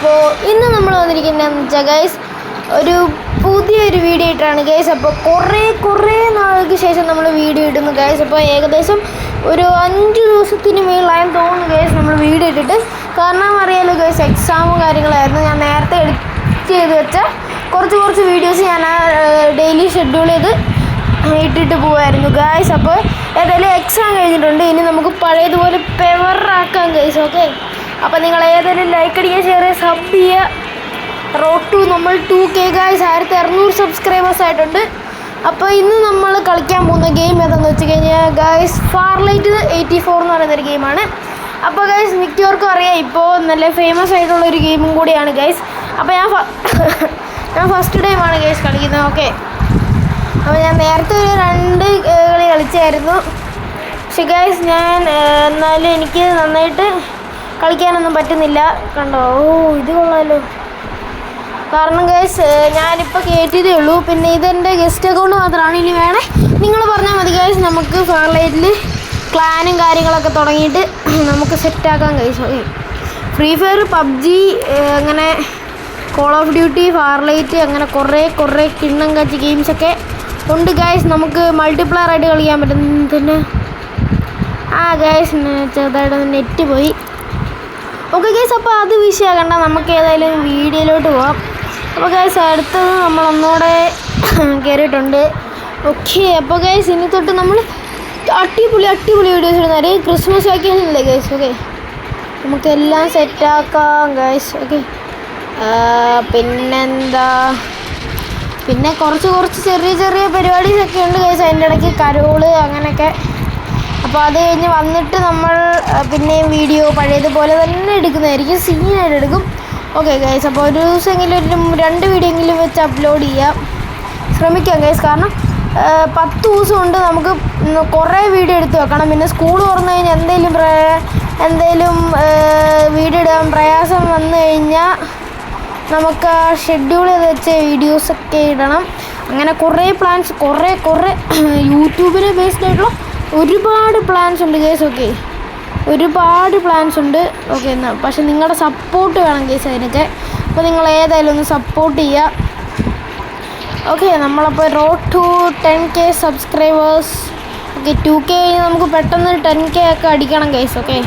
അപ്പോൾ ഇന്ന് നമ്മൾ വന്നിരിക്കുന്നതെന്ന് വെച്ചാൽ ഗൈസ് ഒരു പുതിയൊരു വീഡിയോ ഇട്ടാണ് ഗൈസ്. അപ്പോൾ കുറേ നാൾക്ക് ശേഷം നമ്മൾ വീഡിയോ ഇടുന്നു ഗൈസ്. അപ്പോൾ ഏകദേശം ഒരു 5 ദിവസത്തിന് മേളിലായെന്ന് തോന്നുന്നു ഗൈസ് നമ്മൾ വീഡിയോ ഇട്ടിട്ട്. കാരണം അറിയാലോ ഗൈസ്, എക്സാമും കാര്യങ്ങളായിരുന്നു. ഞാൻ നേരത്തെ എഡിറ്റ് ചെയ്ത് വെച്ച കുറച്ച് വീഡിയോസ് ഞാൻ ഡെയിലി ഷെഡ്യൂൾ ചെയ്ത് ഇട്ടിട്ട് പോവായിരുന്നു ഗൈസ്. അപ്പോൾ ഏതായാലും എക്സാം കഴിഞ്ഞിട്ടുണ്ട്. ഇനി നമുക്ക് പഴയതുപോലെ പെവറാക്കാം ഗൈസ്. ഓക്കെ, അപ്പോൾ നിങ്ങൾ ഏതായാലും ലൈക്ക് അടിക്കുക, ഷെയർ ചെയ്യുക, സബ് ചെയ്യുക. റോഡ് ടു നമ്മൾ 2K ഗൈസ്, 1600 സബ്സ്ക്രൈബേഴ്സ് ആയിട്ടുണ്ട്. അപ്പോൾ ഇന്ന് നമ്മൾ കളിക്കാൻ പോകുന്ന ഗെയിം ഏതാണെന്ന് വെച്ച് കഴിഞ്ഞാൽ ഗൈസ് ഫാർലൈറ്റ് 84 എന്ന് പറയുന്നൊരു ഗെയിമാണ്. അപ്പോൾ ഗൈസ് മിക്കവർക്കും അറിയാം, ഇപ്പോൾ നല്ല ഫേമസ് ആയിട്ടുള്ളൊരു ഗെയിമും കൂടിയാണ് ഗൈസ്. അപ്പോൾ ഞാൻ ഫസ്റ്റ് ടൈമാണ് ഗൈസ് കളിക്കുന്നത്. ഓക്കെ, അപ്പോൾ ഞാൻ നേരത്തെ ഒരു 2 കളി കളിച്ചായിരുന്നു. പക്ഷേ ഗൈസ് ഞാൻ എന്നാലും എനിക്ക് നന്നായിട്ട് കളിക്കാനൊന്നും പറ്റുന്നില്ല. കണ്ടോ, ഇത് കൊള്ളാമല്ലോ. കാരണം ഗൈസ് ഞാനിപ്പോൾ കയറ്റിയതേ ഉള്ളൂ. പിന്നെ ഇതെൻ്റെ ഗസ്റ്റ് അക്കൗണ്ട് മാത്രമാണ്. ഇനി വേണേ നിങ്ങൾ പറഞ്ഞാൽ മതി ഗൈസ്, നമുക്ക് ഫാർലൈറ്റിൽ ക്ലാനും കാര്യങ്ങളൊക്കെ തുടങ്ങിയിട്ട് നമുക്ക് സെറ്റാക്കാം guys. Okay, free fire, PUBG, അങ്ങനെ കോൾ ഓഫ് ഡ്യൂട്ടി, ഫാർലൈറ്റ്, അങ്ങനെ കുറേ കിണ്ണം കാച്ചി ഗെയിംസൊക്കെ ഉണ്ട് ഗൈസ്. നമുക്ക് മൾട്ടിപ്ലെയർ ആയിട്ട് കളിക്കാൻ പറ്റും. ഗൈസ് ചെറുതായിട്ട് നെറ്റ് പോയി. ഓക്കെ ഗൈസ്, അപ്പോൾ അത് വിഷയമാകണ്ട, നമുക്ക് ഏതായാലും വീഡിയോയിലോട്ട് പോവാം. അപ്പോൾ ഗൈസ് അടുത്തത് നമ്മളൊന്നുകൂടെ കയറിയിട്ടുണ്ട്. ഓക്കെ, അപ്പോൾ ഗൈസ് ഇനി തൊട്ട് നമ്മൾ അടിപൊളി വീഡിയോസ് ഇടുന്നത്. ക്രിസ്മസ് വെക്കേഷൻ ഇല്ലേ ഗൈസ്? ഓക്കെ, നമുക്കെല്ലാം സെറ്റാക്കാം ഗൈസ്. ഓക്കെ, പിന്നെന്താ, പിന്നെ കുറച്ച് ചെറിയ പരിപാടീസൊക്കെ ഉണ്ട് ഗൈസ്. അതിൻ്റെ ഇടയ്ക്ക് കരോള് അങ്ങനെയൊക്കെ. അപ്പോൾ അത് കഴിഞ്ഞ് വന്നിട്ട് നമ്മൾ പിന്നെയും വീഡിയോ പഴയതുപോലെ തന്നെ എടുക്കുന്നതായിരിക്കും, സീനായിട്ട് എടുക്കും. ഓക്കെ ഗൈസ്, അപ്പോൾ ഒരു ദിവസമെങ്കിലും ഒരു 2 വീഡിയോ എങ്കിലും വെച്ച് അപ്ലോഡ് ചെയ്യാം ശ്രമിക്കാം ഗൈസ്. കാരണം 10 ദിവസം കൊണ്ട് നമുക്ക് കുറേ വീഡിയോ എടുത്ത് വെക്കണം. പിന്നെ സ്കൂൾ തുറന്നു കഴിഞ്ഞാൽ എന്തെങ്കിലും വീഡിയോ ഇടാൻ പ്രയാസം വന്നു കഴിഞ്ഞാൽ നമുക്ക് ഷെഡ്യൂൾ ചെയ്ത് വെച്ച വീഡിയോസൊക്കെ ഇടണം. അങ്ങനെ കുറേ പ്ലാൻസ്, കുറേ യൂട്യൂബിനെ ബേസ്ഡ് ആയിട്ടുള്ള ഒരുപാട് പ്ലാൻസ് ഉണ്ട് ഗൈസ്. ഓക്കെ, ഒരുപാട് പ്ലാൻസ് ഉണ്ട്. ഓക്കെ, എന്നാൽ പക്ഷെ നിങ്ങളുടെ സപ്പോർട്ട് വേണം ഗൈസ് അതിനൊക്കെ. അപ്പോൾ നിങ്ങൾ ഏതായാലും ഒന്ന് സപ്പോർട്ട് ചെയ്യുക. ഓക്കെ, നമ്മളപ്പോൾ road to 10K subscribers. Okay, 2K നമുക്ക് പെട്ടെന്ന് 10K ഒക്കെ അടിക്കണം ഗൈസ്. ഓക്കെ,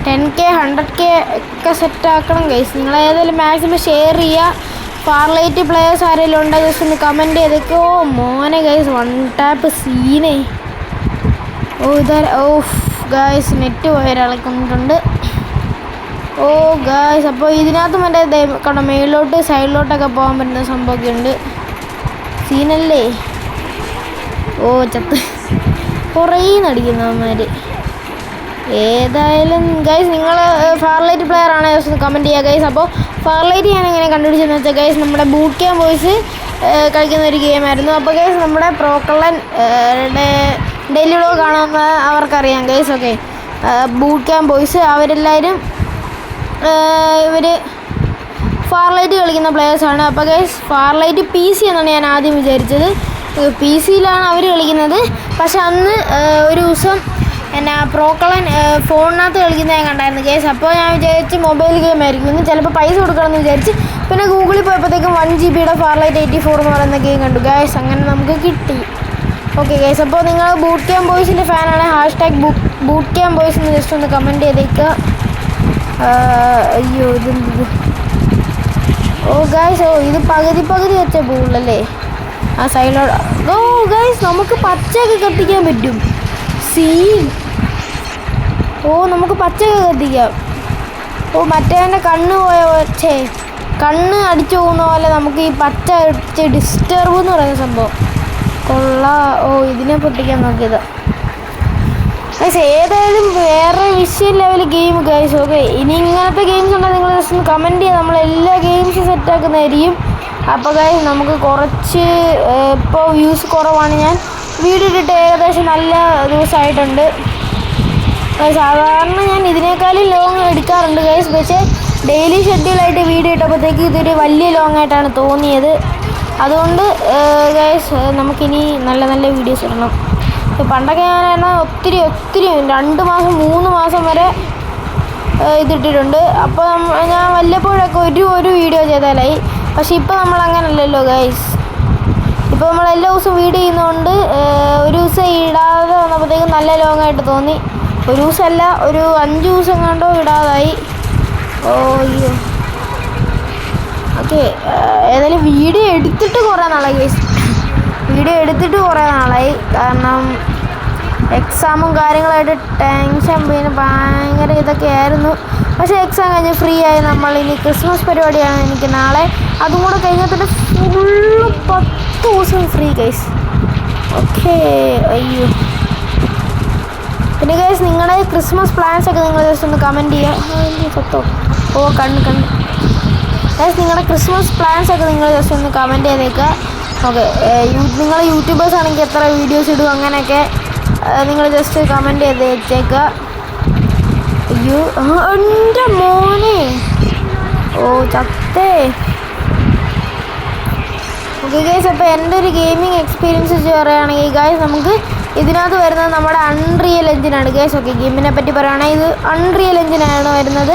10K 100K ഒക്കെ സെറ്റാക്കണം ഗൈസ്. നിങ്ങൾ ഏതായാലും മാക്സിമം ഷെയർ ചെയ്യുക. ഫാർലൈറ്റ് പ്ലേയേഴ്സ് ആരെങ്കിലും ഉണ്ടെങ്കിൽ ജസ്റ്റ് ഒന്ന് കമൻറ്റ് ചെയ്തേക്കോ. മോനെ ഗൈസ് 1 ടാപ്പ് സീനേ. ഗായ്സ് നെറ്റ് പോയൊരാളിക്കുന്നുണ്ട്. ഗായ്സ്, അപ്പോൾ ഇതിനകത്ത് മറ്റേ കണ്ടോ മേളിലോട്ട് സൈഡിലോട്ടൊക്കെ പോകാൻ പറ്റുന്ന സംഭവമൊക്കെ ഉണ്ട്. സീനല്ലേ? ചത്ത് കുറേ നടിക്കുന്നവന്മാർ. ഏതായാലും ഗൈസ് നിങ്ങൾ ഫാർലൈറ്റ് പ്ലെയർ ആണ് ജസ്റ്റ് കമൻറ്റ് ചെയ്യുക ഗൈസ്. അപ്പോൾ ഫാർലൈറ്റ് ഞാൻ എങ്ങനെ കണ്ടുപിടിച്ചതെന്ന് വെച്ചാൽ ഗൈസ് നമ്മുടെ ബൂട്ട് ക്യാമ്പ് ബോയ്സ് കളിക്കുന്ന ഒരു ഗെയിമായിരുന്നു. അപ്പോൾ ഗൈസ് നമ്മുടെ പ്രോക്കള്ളൻ ഡെയിലി വ്ലോഗ് കാണുന്ന അവർക്കറിയാം guys. Okay, boot camp boys അവരെല്ലാവരും ഇവർ ഫാർലൈറ്റ് കളിക്കുന്ന പ്ലെയേഴ്സാണ്. അപ്പോൾ ഗൈസ് ഫാർലൈറ്റ് PC എന്നാണ് ഞാൻ ആദ്യം വിചാരിച്ചത്. PC-യിലാണ് അവർ കളിക്കുന്നത്. പക്ഷെ അന്ന് ഒരു ദിവസം പ്രോക്കള്ളൻ ഫോണിനകത്ത് കളിക്കുന്നത് ഞാൻ കണ്ടായിരുന്നു ഗൈസ്. അപ്പോൾ ഞാൻ വിചാരിച്ച് മൊബൈൽ ഗെയിം ആയിരിക്കും, ഇന്ന് ചിലപ്പോൾ പൈസ കൊടുക്കണമെന്ന് വിചാരിച്ച്. പിന്നെ ഗൂഗിളിൽ പോയപ്പോഴത്തേക്കും 1 GB ഫാർലൈറ്റ് 84 എന്ന് പറയുന്ന ഗെയിം കണ്ടു ഗൈസ്. അങ്ങനെ നമുക്ക് കിട്ടി. ഓക്കെ ഗൈസ്, അപ്പോൾ നിങ്ങൾ ബൂട്ട് ക്യാമ്പ് ബോയ്സിൻ്റെ ഫാനാണ് ബൂട്ട് ക്യാമ്പ് ബോയ്സ് എന്ന് ജസ്റ്റ് ഒന്ന് കമൻറ്റ് ചെയ്തേക്കുക. അയ്യോ ഇതെന്ത്? ഗൈസ് ഇത് പകുതി വെച്ച ബോളല്ലേ ആ സൈഡിലോട്ട്. ഗൈസ് നമുക്ക് പച്ചയൊക്കെ കത്തിക്കാൻ പറ്റും. സീൻ. നമുക്ക് പച്ചയൊക്കെ കത്തിക്കാം. മറ്റേൻ്റെ കണ്ണ് പോയ കണ്ണ് അടിച്ചു പോകുന്ന പോലെ നമുക്ക് ഈ പച്ച ഡിസ്റ്റർബ് എന്ന് പറയുന്ന സംഭവം ഇതിനെ പൊട്ടിക്കാൻ നോക്കിയത് ഗൈസ്. ഏതായാലും വേറെ വിഷയം ലെവൽ ഗെയിം ഗൈസ്. ഓക്കെ, ഇനി ഇങ്ങനത്തെ ഗെയിംസ് ഉണ്ടെങ്കിൽ നിങ്ങൾ ജസ്റ്റ് ഒന്ന് കമൻറ്റ് ചെയ്യുക, നമ്മളെല്ലാ ഗെയിംസും സെറ്റാക്കുന്നതായിരിക്കും. അപ്പോൾ ഗൈസ് നമുക്ക് കുറച്ച് ഇപ്പോൾ വ്യൂസ് കുറവാണ്. ഞാൻ വീഡിയോ ഇട്ടിട്ട് ഏകദേശം നല്ല ദിവസമായിട്ടുണ്ട്. സാധാരണ ഞാൻ ഇതിനേക്കാളും ലോങ് എടുക്കാറുണ്ട് ഗൈസ്. പക്ഷേ ഡെയിലി ഷെഡ്യൂളായിട്ട് വീഡിയോ ഇട്ടപ്പോഴത്തേക്ക് ഇതൊരു വലിയ ലോങ് ആയിട്ടാണ് തോന്നിയത്. അതുകൊണ്ട് ഗൈസ് നമുക്കിനി നല്ല വീഡിയോസ് ഇടണം. പണ്ടൊക്കെ ഞാൻ ഒത്തിരി 2 മാസം 3 മാസം വരെ ഇതിട്ടിട്ടുണ്ട്. അപ്പോൾ ഞാൻ വല്ലപ്പോഴൊക്കെ ഒരു വീഡിയോ ചെയ്താലായി. പക്ഷെ ഇപ്പോൾ നമ്മൾ അങ്ങനല്ലല്ലോ ഗൈസ്. ഇപ്പോൾ നമ്മൾ എല്ലാ ദിവസവും വീഡിയോ ചെയ്യുന്നതുകൊണ്ട് ഒരു ദിവസം ഇടാതെ വന്നപ്പോഴത്തേക്കും നല്ല ലോങ് ആയിട്ട് തോന്നി. ഒരു ദിവസമല്ല, ഒരു 5 ദിവസം കണ്ടോ ഇടാതായി. അയ്യോ. ഓക്കെ, ഏതായാലും വീഡിയോ എടുത്തിട്ട് കുറേ നാളായി ഗൈസ്. കാരണം എക്സാമും കാര്യങ്ങളായിട്ട് ടെൻഷൻ, പിന്നെ ഭയങ്കര ഇതൊക്കെ ആയിരുന്നു. പക്ഷേ എക്സാം കഴിഞ്ഞ് ഫ്രീ ആയി. നമ്മൾ ഇനി ക്രിസ്മസ് പരിപാടിയാണ് എനിക്ക് നാളെ. അതും കൂടെ കഴിഞ്ഞാൽ തന്നെ ഫുള്ള് 10 ദിവസം ഫ്രീ ഗൈസ്. ഓക്കെ. അയ്യോ. പിന്നെ ഗൈസ്, നിങ്ങളുടെ ക്രിസ്മസ് പ്ലാൻസൊക്കെ നിങ്ങൾ ജസ്റ്റ് ഒന്ന് കമൻറ്റ് ചെയ്യുക. സത്തോ കണ്ണ് ഗൈസ്, നിങ്ങളുടെ ക്രിസ്മസ് പ്ലാൻസൊക്കെ നിങ്ങൾ ജസ്റ്റ് ഒന്ന് കമൻറ്റ് ചെയ്തേക്കുക. ഓക്കെ, നിങ്ങൾ യൂട്യൂബേഴ്സ് ആണെങ്കിൽ എത്ര വീഡിയോസ് ഇടും അങ്ങനെയൊക്കെ നിങ്ങൾ ജസ്റ്റ് കമൻറ്റ് ചെയ്ത് വെച്ചേക്കുക. അയ്യോ, എൻ്റെ മോനെ. ചത്തേ. ഓക്കെ ഗൈസ്, അപ്പോൾ എൻ്റെ ഒരു ഗെയിമിംഗ് എക്സ്പീരിയൻസ് വെച്ച് പറയുകയാണെങ്കിൽ ഗൈസ്, നമുക്ക് ഇതിനകത്ത് വരുന്നത് നമ്മുടെ അൺറിയൽ എഞ്ചിനാണ് ഗൈസ്. ഓക്കെ, ഗെയിമിനെ പറ്റി പറയുകയാണെങ്കിൽ ഇത് അൺറിയൽ എഞ്ചിനാണ് വരുന്നത്.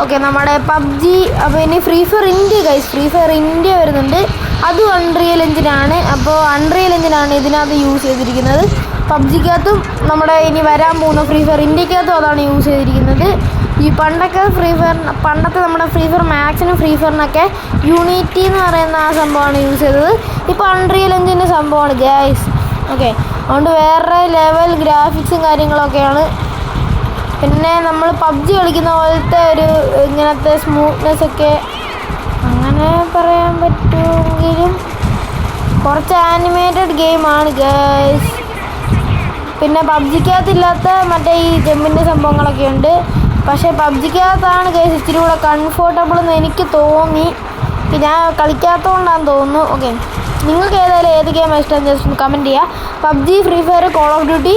ഓക്കെ, നമ്മുടെ പബ്ജി, അപ്പോൾ ഇനി ഫ്രീ ഫയർ ഇന്ത്യ വരുന്നുണ്ട്. അതും അൺറിയൽ എഞ്ചിനാണ്. അപ്പോൾ അൺറിയൽ എഞ്ചിനാണ് ഇതിനകത്ത് യൂസ് ചെയ്തിരിക്കുന്നത്. പബ്ജിക്കകത്തും നമ്മുടെ ഇനി വരാൻ പോകുന്ന ഫ്രീ ഫയർ ഇന്ത്യക്കകത്തും അതാണ് യൂസ് ചെയ്തിരിക്കുന്നത്. ഈ പണ്ടത്തെ നമ്മുടെ ഫ്രീ ഫയർ മാക്സിനും ഫ്രീ ഫയറിനൊക്കെ യൂണിറ്റി എന്ന് പറയുന്ന ആ സംഭവമാണ് യൂസ് ചെയ്തത്. ഇപ്പോൾ അൺറിയൽ എഞ്ചിൻ്റെ സംഭവമാണ് ഗൈസ്. ഓക്കെ, അതുകൊണ്ട് വേറെ ലെവൽ ഗ്രാഫിക്സും കാര്യങ്ങളൊക്കെയാണ്. പിന്നെ നമ്മൾ പബ്ജി കളിക്കുന്ന പോലത്തെ ഒരു ഇങ്ങനത്തെ സ്മൂത്ത്നെസ് ഒക്കെ അങ്ങനെ പറയാൻ പറ്റുമെങ്കിലും കുറച്ച് ആനിമേറ്റഡ് ഗെയിമാണ് ഗൈസ്. പിന്നെ പബ്ജിക്കകത്തില്ലാത്ത മറ്റേ ഈ ജമ്പിൻ്റെ സംഭവങ്ങളൊക്കെ ഉണ്ട്. പക്ഷേ പബ്ജിക്കകത്താണ് ഗൈസ് ഇച്ചിരി കൂടെ കംഫർട്ടബിൾ എന്ന് എനിക്ക് തോന്നി. ഞാൻ കളിക്കാത്തതുകൊണ്ടാണെന്ന് തോന്നുന്നു. ഓക്കെ, നിങ്ങൾക്ക് ഏത് ഗെയിമാണ് ഇഷ്ടം ജസ്റ്റ് ഒന്ന് കമൻറ്റ് ചെയ്യുക. PUBG, free fire, call of duty,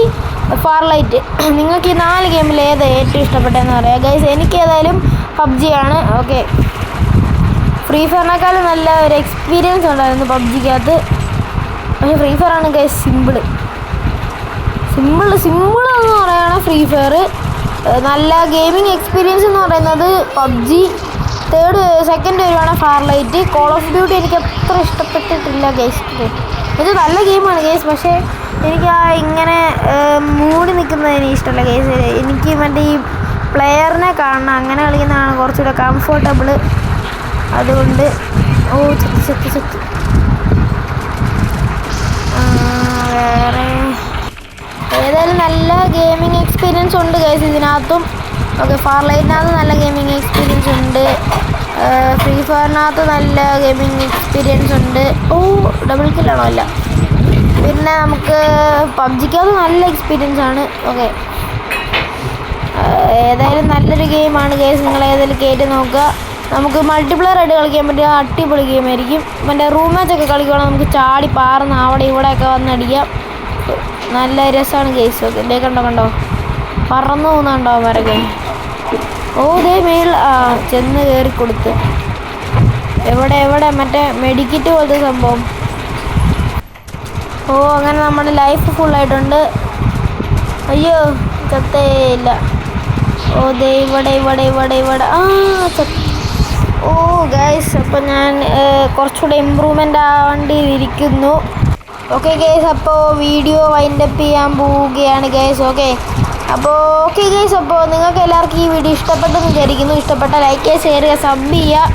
Farlight, നിങ്ങൾക്ക് ഈ 4 ഗെയിമിൽ ഏറ്റവും ഇഷ്ടപ്പെട്ടതെന്ന് പറയാം ഗൈസ്. എനിക്ക് ഏതായാലും പബ്ജിയാണ്. ഓക്കെ, ഫ്രീ ഫയറിനേക്കാളും നല്ല ഒരു എക്സ്പീരിയൻസ് ഉണ്ടായിരുന്നു പബ്ജിക്കകത്ത്. പക്ഷേ ഫ്രീ ഫയറാണ് ഗൈസ് സിമ്പിളെന്ന് പറയുകയാണെങ്കിൽ ഫ്രീ ഫയർ. നല്ല ഗെയിമിംഗ് എക്സ്പീരിയൻസ് എന്ന് പറയുന്നത് പബ്ജി. സെക്കൻഡ് വരുവാണ് ഫാർലൈറ്റ്. കോൾ ഓഫ് ഡ്യൂട്ടി എനിക്ക് അത്ര ഇഷ്ടപ്പെട്ടിട്ടില്ല ഗൈസ്. ഇത് നല്ല ഗെയിമാണ് ഗൈസ്, പക്ഷേ എനിക്ക് ഇങ്ങനെ മൂടി നിൽക്കുന്നതിന് ഇഷ്ടമല്ല ഗൈസ്. എനിക്ക് മറ്റേ ഈ പ്ലെയറിനെ കാണണം, അങ്ങനെ കളിക്കുന്നതാണ് കുറച്ചുകൂടെ കംഫർട്ടബിൾ. അതുകൊണ്ട് ചെത്ത് വേറെ ഏതായാലും നല്ല ഗെയിമിംഗ് എക്സ്പീരിയൻസ് ഉണ്ട് ഗൈസ് ഇതിനകത്തും. ഓക്കെ, ഫാർലൈറ്റിനകത്ത് നല്ല ഗെയിമിംഗ് എക്സ്പീരിയൻസ് ഉണ്ട്. ഫ്രീ ഫയറിനകത്ത് നല്ല ഗെയിമിംഗ് എക്സ്പീരിയൻസ് ഉണ്ട്. ഡബിൾ കില്ലാണോ? അല്ല. പിന്നെ നമുക്ക് പബ്ജിക്കകത്ത് നല്ല എക്സ്പീരിയൻസ് ആണ്. ഓക്കെ, ഏതായാലും നല്ലൊരു ഗെയിമാണ് ഗൈസ്. നിങ്ങൾ ഏതായാലും കയറ്റി നോക്കുക. നമുക്ക് മൾട്ടിപ്ലെയർ ആയിട്ട് കളിക്കാൻ പറ്റിയ അടിപൊളി ഗെയിമായിരിക്കും. മറ്റേ റൂം മാച്ചൊക്കെ കളിക്കുകയാണെങ്കിൽ നമുക്ക് ചാടി പാർന്ന് അവിടെ ഇവിടെയൊക്കെ വന്നടിക്കാം. നല്ല രസമാണ് ഗെയ്സ്. ഓക്കെ, ഇതേ കണ്ടോ പറന്നു പോകുന്നുണ്ടോ അവരൊക്കെ. ദേ മേളിൽ ചെന്ന് കയറി കൊടുത്ത്. എവിടെ മറ്റേ മെഡിക്കറ്റ് പോലത്തെ സംഭവം. അങ്ങനെ നമ്മുടെ ലൈഫ് ഫുള്ളായിട്ടുണ്ട്. അയ്യോ, ചത്തേ ഇല്ല. ദേ ഇവിടെ ഗൈസ്, അപ്പം ഞാൻ കുറച്ചുകൂടെ ഇമ്പ്രൂവ്മെൻ്റ് ആവേണ്ടിയിരിക്കുന്നു. ഓക്കെ ഗൈസ്, അപ്പോൾ വീഡിയോ വൈൻഡപ്പ് ചെയ്യാൻ പോവുകയാണ് ഗൈസ്. ഓക്കെ ഗൈസ്, അപ്പോൾ നിങ്ങൾക്ക് എല്ലാവർക്കും ഈ വീഡിയോ ഇഷ്ടപ്പെട്ടെന്ന് വിചാരിക്കുന്നു. ഇഷ്ടപ്പെട്ട ലൈക്ക് ചെയ്യുക, ഷെയർ ചെയ്യുക, സബ് ചെയ്യുക.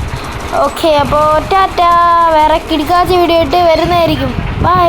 ഓക്കെ, അപ്പോൾ ടാറ്റാ. വേറെ കിടക്കാച്ച വീഡിയോ ആയിട്ട് വരുന്നതായിരിക്കും. ബൈ.